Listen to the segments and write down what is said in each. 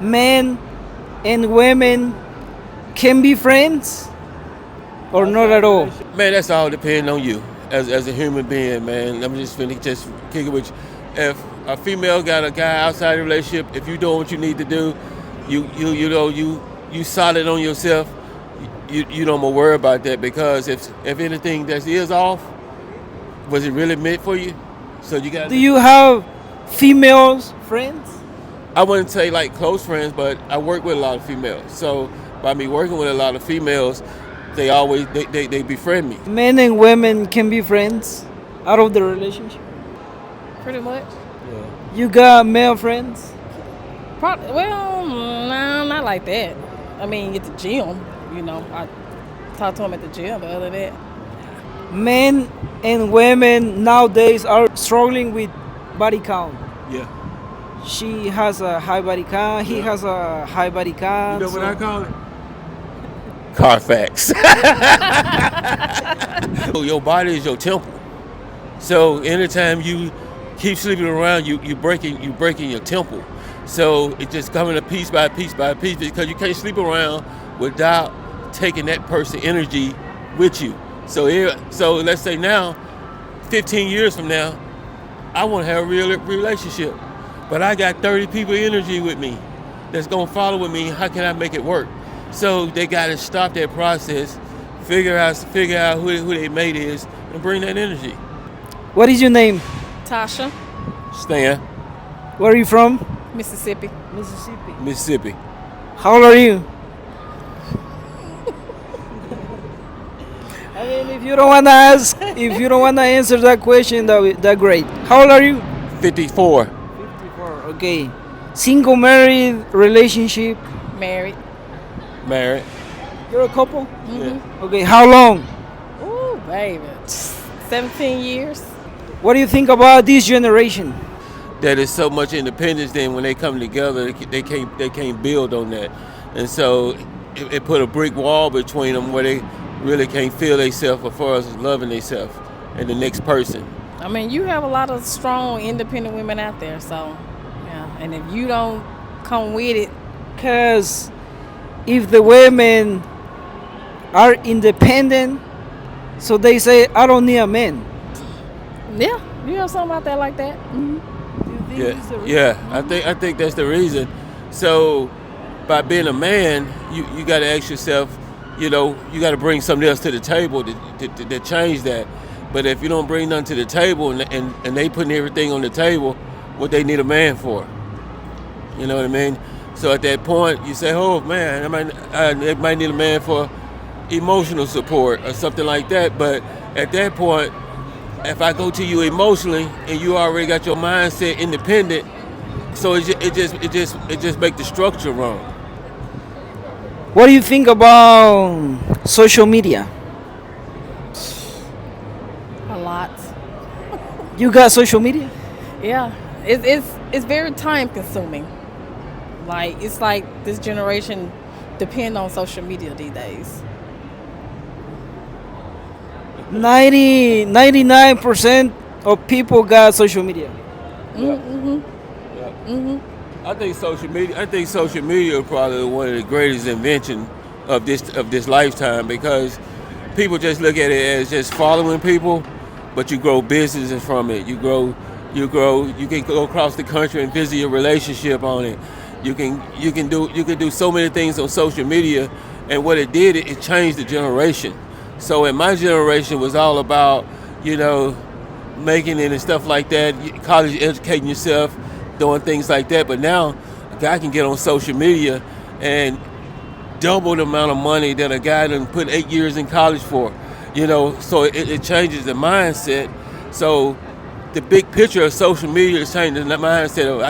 Men and women can be friends or not at all? Man, that's all depending on you as a human being, man. I'm just finna just kick it with you. If a female got a guy outside the relationship, if you doing what you need to do, you solid on yourself. You don't worry about that because if anything that is off, was it really meant for you? So you got. Do you have females friends? I wouldn't say like close friends, but I work with a lot of females. So by me working with a lot of females, they always they befriend me. Men and women can be friends out of the relationship. Pretty much. You got male friends? Well, no, not like that. I mean, at the gym, I talk to them at the gym, but other than that. Men and women nowadays are struggling with body count. Yeah. She has a high body count, he has a high body count. You know what I call it? Carfax. Your body is your temple. So anytime you keep sleeping around, you breaking your temple. So it's just coming up piece by piece by piece because you can't sleep around without taking that person's energy with you. So let's say now, 15 years from now, I want to have a real relationship, but I got 30 people energy with me that's gonna follow with me. How can I make it work? So they gotta stop that process, figure out who their mate is, and bring that energy. What is your name? Tasha, Stan, Where are you from? Mississippi. Mississippi. Mississippi. How old are you? I mean, if you don't wanna answer that question, that great. How old are you? 54. 54. Okay. Single, married, relationship. Married. Married. You're a couple. Yeah. Okay. How long? Ooh, baby. 17 years. What do you think about this generation? That is so much independence. Then when they come together, they can't build on that, and so it put a brick wall between them where they really can't feel themselves as far as loving themselves and the next person. I mean, you have a lot of strong, independent women out there, so, yeah. And if you don't come with it, Because if the women are independent, so they say, I don't need a man. yeah, you have something out there like that. Mm-hmm. Yeah. I think that's the reason. So by being a man, you got to ask yourself, you got to bring something else to the table to change that. But if you don't bring nothing to the table and they putting everything on the table, what they need a man for? You know what I mean? So at that point, you say, oh man, they might need a man for emotional support or something like that. But at that point, if I go to you emotionally and you already got your mindset independent, so it just make the structure wrong. What do you think about social media? A lot. You got social media? Yeah, it's very time consuming. It's like this generation depend on social media these days. 99% of people got social media. I think social media is probably one of the greatest inventions of this lifetime because people just look at it as just following people, but you grow businesses from it. You can go across the country and visit your relationship on it. You can do so many things on social media, and what it did, it changed the generation. So in my generation was all about, making it and stuff like that, college educating yourself, doing things like that. But now a guy can get on social media and double the amount of money that a guy done put 8 years in college for. So it changes the mindset. So the big picture of social media is changing the mindset of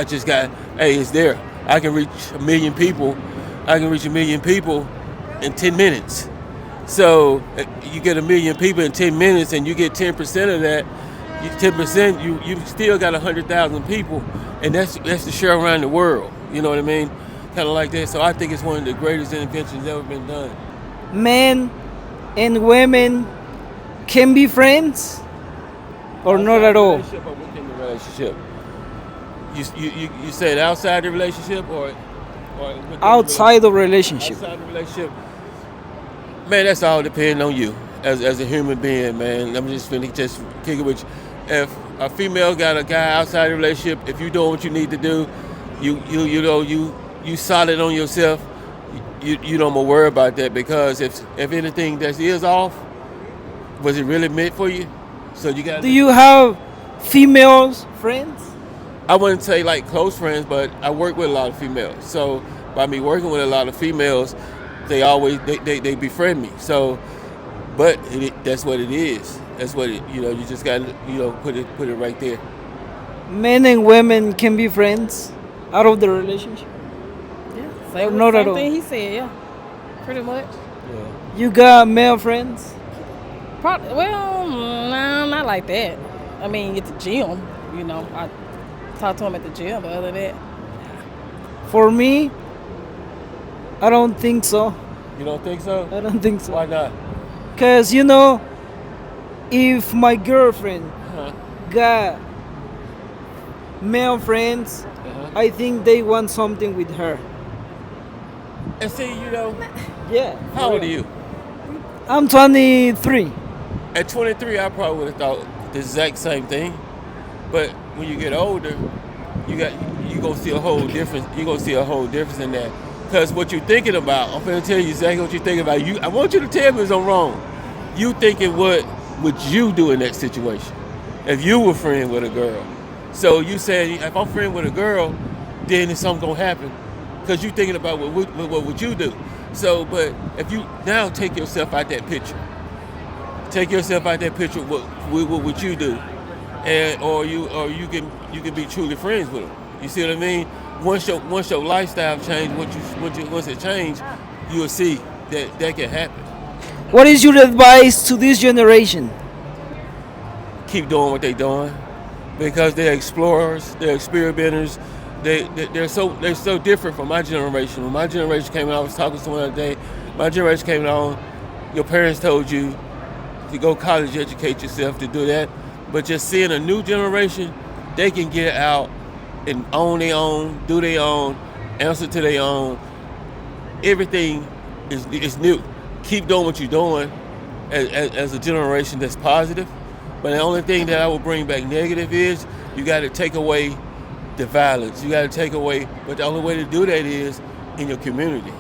it's there. I can reach a million people. I can reach a million people in 10 minutes. So you get a million people in 10 minutes and you get 10% of that. 10%, you still got 100,000 people, and that's the share around the world. You know what I mean? Kind of like that. So I think it's one of the greatest inventions ever been done. Men and women can be friends or not at all? Relationship or within the relationship? You said outside the relationship or? Or within the outside the relationship? outside the relationship, man, that's all depending on you as a human being, man. I'm just finna just kick it with you. If a female got a guy outside the relationship, if you doing what you need to do, you solid on yourself. You don't more worry about that, because if anything that is off, was it really meant for you? So you got. Do you have females friends? I wouldn't say like close friends, but I work with a lot of females. So by me working with a lot of females, they befriend me. So, but that's what it is. That's what it. You just got to put it right there. Men and women can be friends out of the relationship. Yeah, same, Not at same all. thing he said. Yeah, pretty much. Yeah. You got male friends? Probably, well, nah, not like that. I mean, at the gym, I talk to him at the gym, but other than that, For me, I don't think so. You don't think so? I don't think so. Why not? Because, if my girlfriend Uh-huh. got male friends, Uh-huh. I think they want something with her. And see, Yeah. how old are you? I'm 23. At 23, I probably would have thought the exact same thing. But when you get older, you gonna see a whole difference. You gonna see a whole difference in that. Because what you're thinking about, I'm gonna tell you exactly what you're thinking about. I want you to tell me if I'm wrong. You thinking what would you do in that situation if you were friend with a girl? So you saying if I'm friend with a girl, then something gonna happen. Because you thinking about what would you do? So, but if you now take yourself out that picture. Take yourself out that picture. What would you do? Or you can be truly friends with them. You see what I mean? Once your lifestyle change, once it change, you'll see that can happen. What is your advice to this generation? Keep doing what they're doing, because they're explorers, they're experimenters. They're so different from my generation. When my generation came out, I was talking to someone the other day. My generation came on. Your parents told you to go college, educate yourself, to do that. But just seeing a new generation, they can get out and own their own, do their own, answer to their own. Everything is new. Keep doing what you're doing as a generation that's positive. But the only thing that I would bring back negative is you got to take away the violence. You got to take away, but the only way to do that is in your community.